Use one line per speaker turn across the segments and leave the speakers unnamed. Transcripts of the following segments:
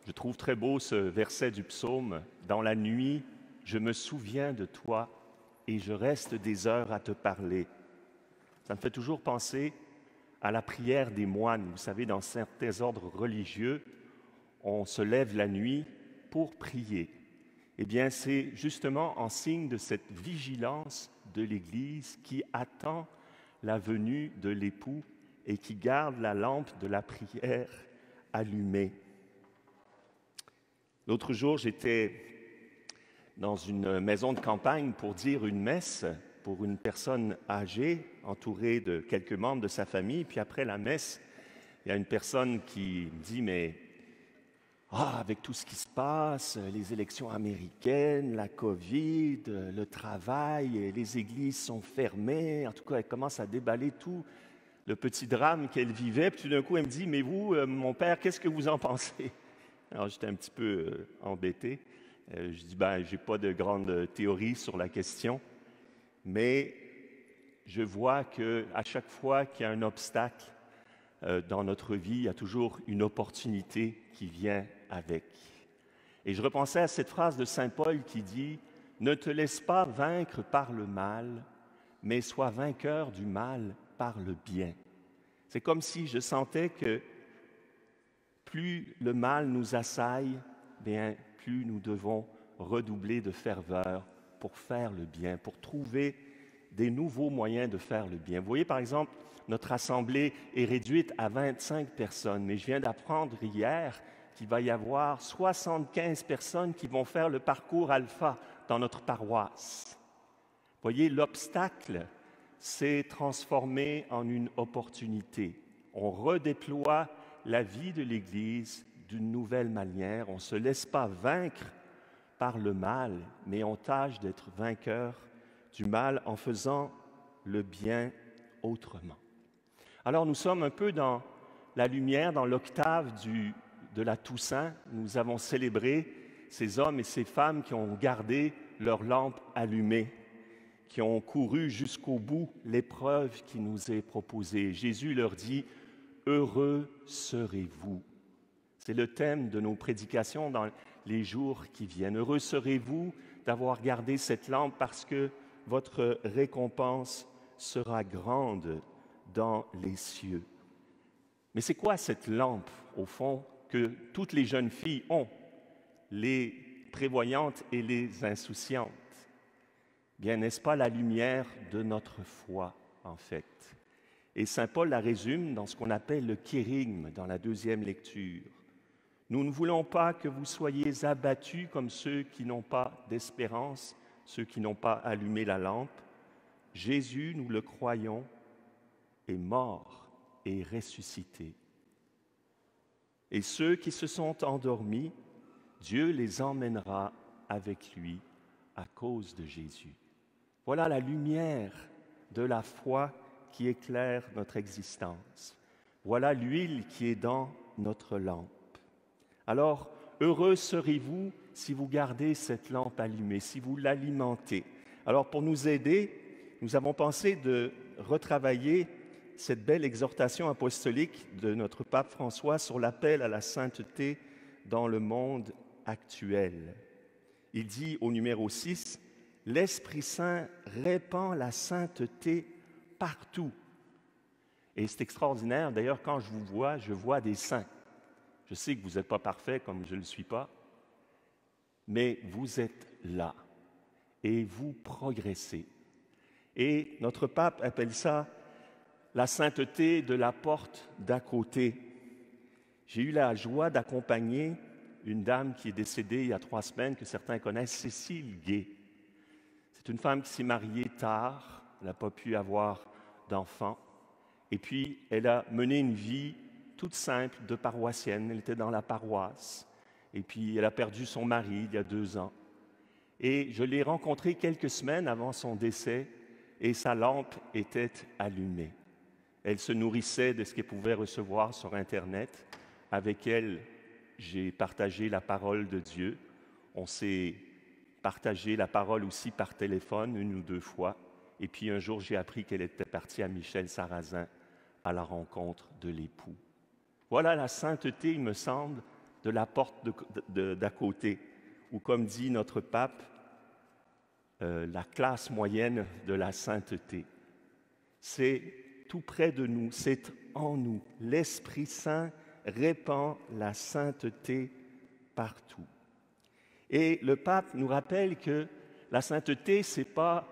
Je trouve très beau ce verset du psaume. Dans la nuit, je me souviens de toi et je reste des heures à te parler. Ça me fait toujours penser à la prière des moines. Vous savez, dans certains ordres religieux, on se lève la nuit pour prier. Eh bien, c'est justement en signe de cette vigilance de l'Église qui attend la venue de l'époux et qui garde la lampe de la prière allumée. L'autre jour, j'étais dans une maison de campagne pour dire une messe pour une personne âgée, entourée de quelques membres de sa famille. Puis après la messe, il y a une personne qui me dit « Mais avec tout ce qui se passe, les élections américaines, la COVID, le travail, les églises sont fermées. » En tout cas, elle commence à déballer tout le petit drame qu'elle vivait. Puis tout d'un coup, elle me dit « Mais vous, mon père, qu'est-ce que vous en pensez? » Alors, j'étais un petit peu embêté. Je dis, je n'ai pas de grande théorie sur la question, mais je vois qu'à chaque fois qu'il y a un obstacle dans notre vie, il y a toujours une opportunité qui vient avec. Et je repensais à cette phrase de Saint Paul qui dit « Ne te laisse pas vaincre par le mal, mais sois vainqueur du mal par le bien. » C'est comme si je sentais que plus le mal nous assaille, bien, plus nous devons redoubler de ferveur pour faire le bien, pour trouver des nouveaux moyens de faire le bien. Vous voyez, par exemple, notre assemblée est réduite à 25 personnes, mais je viens d'apprendre hier qu'il va y avoir 75 personnes qui vont faire le parcours alpha dans notre paroisse. Vous voyez, l'obstacle s'est transformé en une opportunité. On redéploie la vie de l'Église d'une nouvelle manière. On ne se laisse pas vaincre par le mal, mais on tâche d'être vainqueur du mal en faisant le bien autrement. Alors nous sommes un peu dans la lumière, dans l'octave de la Toussaint. Nous avons célébré ces hommes et ces femmes qui ont gardé leur lampe allumée, qui ont couru jusqu'au bout l'épreuve qui nous est proposée. Jésus leur dit « Heureux serez-vous ». C'est le thème de nos prédications dans les jours qui viennent. Heureux serez-vous d'avoir gardé cette lampe parce que votre récompense sera grande dans les cieux. Mais c'est quoi cette lampe, au fond, que toutes les jeunes filles ont, les prévoyantes et les insouciantes? Bien, n'est-ce pas la lumière de notre foi, en fait? Et saint Paul la résume dans ce qu'on appelle le kérygme, dans la deuxième lecture. Nous ne voulons pas que vous soyez abattus comme ceux qui n'ont pas d'espérance, ceux qui n'ont pas allumé la lampe. Jésus, nous le croyons, est mort et ressuscité. Et ceux qui se sont endormis, Dieu les emmènera avec lui à cause de Jésus. Voilà la lumière de la foi qui éclaire notre existence. Voilà l'huile qui est dans notre lampe. Alors, heureux serez-vous si vous gardez cette lampe allumée, si vous l'alimentez. Alors, pour nous aider, nous avons pensé de retravailler cette belle exhortation apostolique de notre pape François sur l'appel à la sainteté dans le monde actuel. Il dit au numéro 6, « L'Esprit Saint répand la sainteté partout. » Et c'est extraordinaire, d'ailleurs, quand je vous vois, je vois des saints. Je sais que vous n'êtes pas parfait comme je ne le suis pas, mais vous êtes là et vous progressez. Et notre pape appelle ça la sainteté de la porte d'à côté. J'ai eu la joie d'accompagner une dame qui est décédée il y a 3 semaines, que certains connaissent, Cécile Gay. C'est une femme qui s'est mariée tard, elle n'a pas pu avoir d'enfants, et puis elle a mené une vie toute simple de paroissienne. Elle était dans la paroisse. Et puis, elle a perdu son mari il y a 2 ans. Et je l'ai rencontrée quelques semaines avant son décès et sa lampe était allumée. Elle se nourrissait de ce qu'elle pouvait recevoir sur Internet. Avec elle, j'ai partagé la parole de Dieu. On s'est partagé la parole aussi par téléphone 1 ou 2 fois. Et puis, un jour, j'ai appris qu'elle était partie à Michel-Sarrazin à la rencontre de l'époux. Voilà la sainteté, il me semble, de la porte d'à côté, ou comme dit notre pape, la classe moyenne de la sainteté. C'est tout près de nous, c'est en nous. L'Esprit Saint répand la sainteté partout. Et le pape nous rappelle que la sainteté, ce n'est pas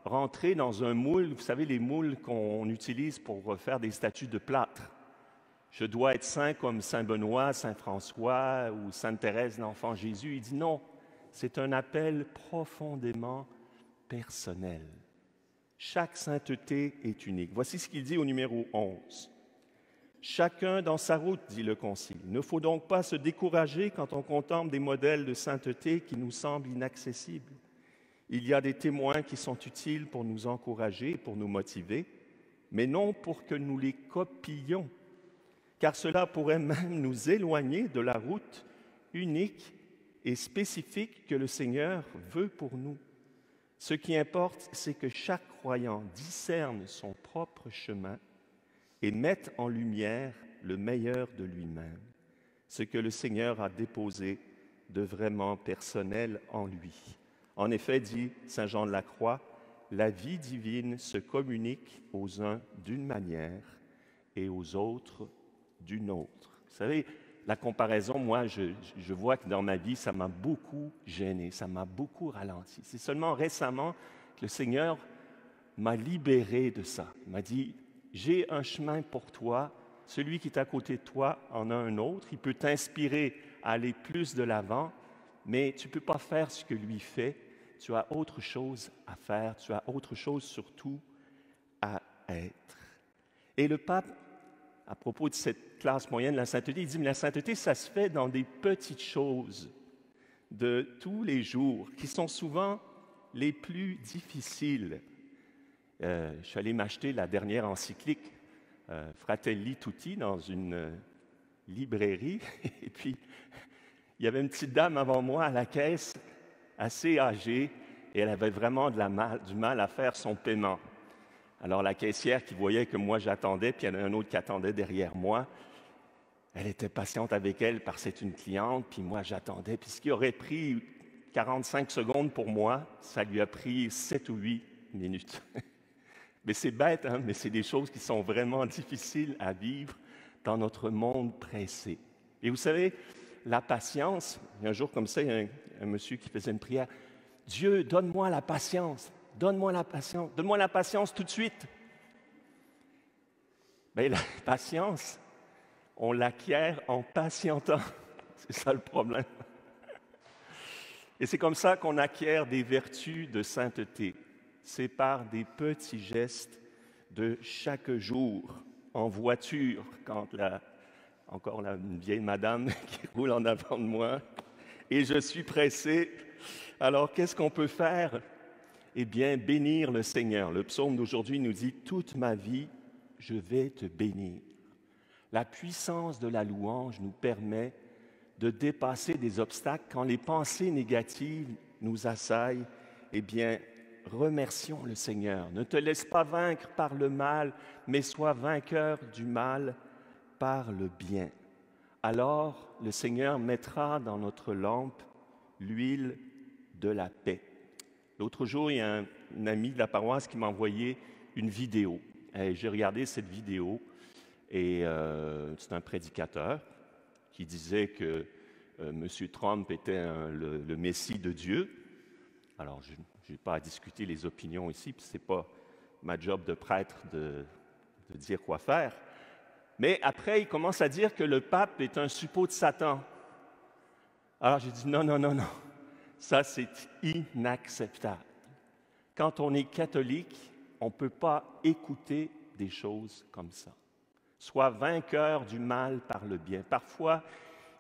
rentrer dans un moule, vous savez, les moules qu'on utilise pour faire des statues de plâtre. Je dois être saint comme Saint Benoît, Saint François ou Sainte Thérèse, l'Enfant Jésus. Il dit non, c'est un appel profondément personnel. Chaque sainteté est unique. Voici ce qu'il dit au numéro 11. Chacun dans sa route, dit le Concile. Il ne faut donc pas se décourager quand on contemple des modèles de sainteté qui nous semblent inaccessibles. Il y a des témoins qui sont utiles pour nous encourager, pour nous motiver, mais non pour que nous les copions, car cela pourrait même nous éloigner de la route unique et spécifique que le Seigneur veut pour nous. Ce qui importe, c'est que chaque croyant discerne son propre chemin et mette en lumière le meilleur de lui-même, ce que le Seigneur a déposé de vraiment personnel en lui. En effet, dit saint Jean de la Croix, la vie divine se communique aux uns d'une manière et aux autres d'une autre. Vous savez, la comparaison, moi, je vois que dans ma vie, ça m'a beaucoup gêné, ça m'a beaucoup ralenti. C'est seulement récemment que le Seigneur m'a libéré de ça. Il m'a dit, j'ai un chemin pour toi, celui qui est à côté de toi en a un autre, il peut t'inspirer à aller plus de l'avant, mais tu ne peux pas faire ce que lui fait, tu as autre chose à faire, tu as autre chose surtout à être. Et le pape, à propos de cette classe moyenne de la sainteté, il dit, mais la sainteté, ça se fait dans des petites choses de tous les jours, qui sont souvent les plus difficiles. Je suis allé m'acheter la dernière encyclique, Fratelli Tutti, dans une librairie, et puis il y avait une petite dame avant moi à la caisse, assez âgée, et elle avait vraiment du mal à faire son paiement. Alors la caissière qui voyait que moi j'attendais, puis il y en a un autre qui attendait derrière moi, elle était patiente avec elle parce que c'est une cliente, puis moi j'attendais. Puis ce qui aurait pris 45 secondes pour moi, ça lui a pris 7 ou 8 minutes. Mais c'est bête, hein? Mais c'est des choses qui sont vraiment difficiles à vivre dans notre monde pressé. Et vous savez, la patience, un jour comme ça, il y a un monsieur qui faisait une prière, « Dieu, donne-moi la patience. Donne-moi la patience tout de suite. » Bien, la patience, on l'acquiert en patientant. C'est ça le problème. Et c'est comme ça qu'on acquiert des vertus de sainteté. C'est par des petits gestes de chaque jour, en voiture, quand encore une vieille madame qui roule en avant de moi, et je suis pressé. Alors, qu'est-ce qu'on peut faire? Eh bien, bénir le Seigneur. Le psaume d'aujourd'hui nous dit « Toute ma vie, je vais te bénir ». La puissance de la louange nous permet de dépasser des obstacles quand les pensées négatives nous assaillent. Eh bien, remercions le Seigneur. Ne te laisse pas vaincre par le mal, mais sois vainqueur du mal par le bien. Alors, le Seigneur mettra dans notre lampe l'huile de la paix. L'autre jour, il y a un ami de la paroisse qui m'a envoyé une vidéo. J'ai regardé cette vidéo et c'est un prédicateur qui disait que M. Trump était le Messie de Dieu. Alors, je n'ai pas à discuter les opinions ici, puis ce n'est pas ma job de prêtre de dire quoi faire. Mais après, il commence à dire que le pape est un suppôt de Satan. Alors, j'ai dit non. Ça, c'est inacceptable. Quand on est catholique, on ne peut pas écouter des choses comme ça. Sois vainqueur du mal par le bien. Parfois,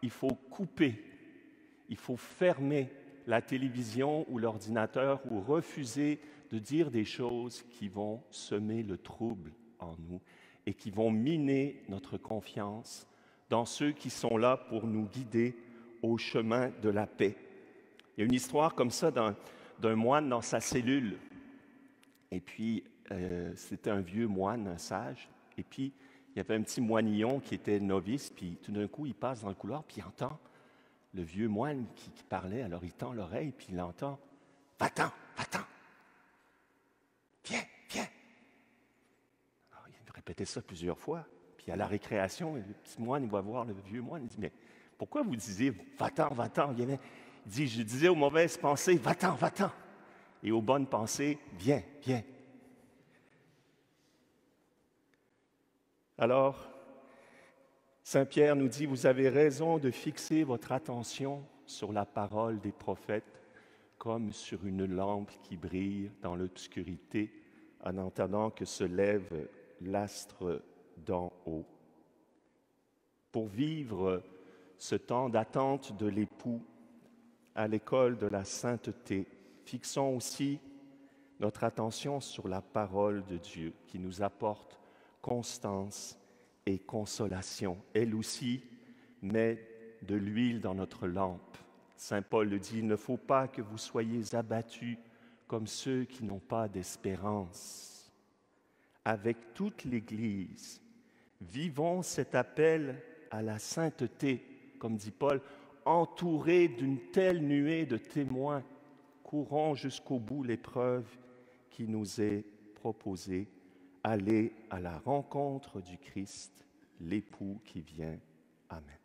il faut couper, il faut fermer la télévision ou l'ordinateur ou refuser de dire des choses qui vont semer le trouble en nous et qui vont miner notre confiance dans ceux qui sont là pour nous guider au chemin de la paix. Il y a une histoire comme ça d'un moine dans sa cellule. Et puis, c'était un vieux moine, un sage. Et puis, il y avait un petit moinillon qui était novice. Puis, tout d'un coup, il passe dans le couloir, puis il entend le vieux moine qui parlait, alors il tend l'oreille, puis il entend « Va-t'en, va-t'en! Viens, viens! » Alors, il répétait ça plusieurs fois. Puis à la récréation, le petit moine, il va voir le vieux moine, il dit « Mais pourquoi vous disiez « Va-t'en, va-t'en » Il dit « Je disais aux mauvaises pensées « Va-t'en, va-t'en » et aux bonnes pensées « Viens, viens ». Alors, Saint Pierre nous dit « Vous avez raison de fixer votre attention sur la parole des prophètes comme sur une lampe qui brille dans l'obscurité en entendant que se lève l'astre d'en haut. » Pour vivre ce temps d'attente de l'époux à l'école de la sainteté, fixons aussi notre attention sur la parole de Dieu qui nous apporte constance et consolation. Elle aussi met de l'huile dans notre lampe. Saint Paul le dit, il ne faut pas que vous soyez abattus comme ceux qui n'ont pas d'espérance. Avec toute l'Église, vivons cet appel à la sainteté, comme dit Paul, entourés d'une telle nuée de témoins, courons jusqu'au bout l'épreuve qui nous est proposée, aller à la rencontre du Christ, l'époux qui vient. Amen.